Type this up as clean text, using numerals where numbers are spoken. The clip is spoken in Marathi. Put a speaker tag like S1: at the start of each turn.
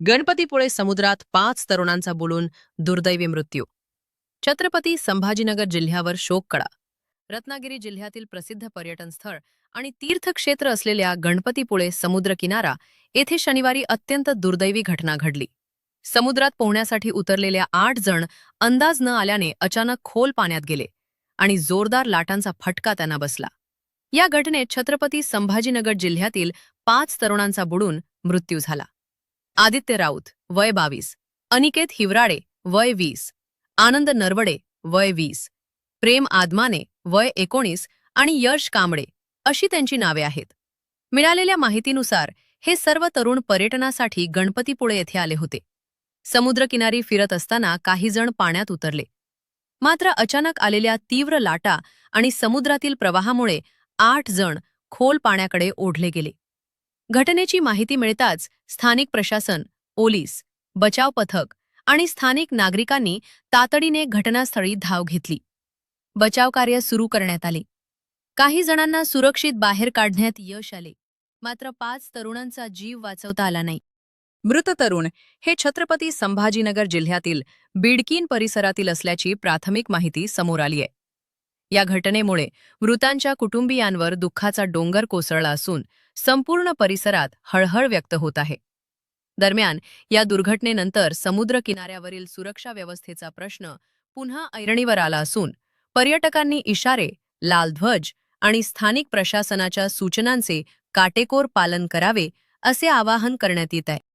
S1: गणपतीपुळे समुद्रात 5 तरुणांचा बुडून दुर्दैवी मृत्यू. छत्रपती संभाजीनगर जिल्ह्यावर शोककळा. रत्नागिरी जिल्ह्यातील प्रसिद्ध पर्यटन स्थळ आणि तीर्थक्षेत्र असलेल्या गणपतीपुळे समुद्रकिनारा येथे शनिवारी अत्यंत दुर्दैवी घटना घडली. समुद्रात पोहण्यासाठी उतरलेल्या 8 जण अंदाज न आल्याने अचानक खोल पाण्यात गेले आणि जोरदार लाटांचा फटका त्यांना बसला. या घटनेत छत्रपती संभाजीनगर जिल्ह्यातील 5 तरुणांचा बुडून मृत्यू झाला. आदित्य राऊत वय 22, अनिकेत हिवराडे वय 20, आनंद नरवडे वय 20, प्रेम आदमाने वय 19 आणि यश कांबळे अशी त्यांची नावे आहेत. मिळालेल्या माहितीनुसार हे सर्व तरुण पर्यटनासाठी गणपतीपुळे येथे आले होते. समुद्रकिनारी फिरत असताना काही जण पाण्यात उतरले. मात्र अचानक आलेल्या तीव्र लाटा आणि समुद्रातील प्रवाहामुळे 8 जण खोल पाण्याकडे ओढले गेले. घटनेची माहिती मिळताच स्थानिक प्रशासन, पोलीस, बचाव पथक आणि स्थानिक नागरिकांनी तातडीने घटनास्थळी धाव घेतली. बचाव कार्य सुरू करण्यात आले. काही जणांना सुरक्षित बाहेर काढण्यात यश आले. मात्र 5 तरुणांचा जीव वाचवता आला नाही. मृत तरुण हे छत्रपती संभाजीनगर जिल्ह्यातील बिडकीन परिसरातील असल्याची प्राथमिक माहिती समोर आली आहे. या घटनेमुळे मृतांच्या कुटुंबियांवर दुःखाचा डोंगर कोसळला असून संपूर्ण परिसरात हळहळ व्यक्त होत आहे. दरम्यान या दुर्घटनेनंतर समुद्र किनाऱ्यावरील सुरक्षा व्यवस्थेचा प्रश्न पुन्हा ऐरणीवर आला असून पर्यटकांनी इशारे, लाल ध्वज आणि स्थानिक प्रशासनाच्या सूचनांचे काटेकोर पालन करावे असे आवाहन करण्यात येत आहे.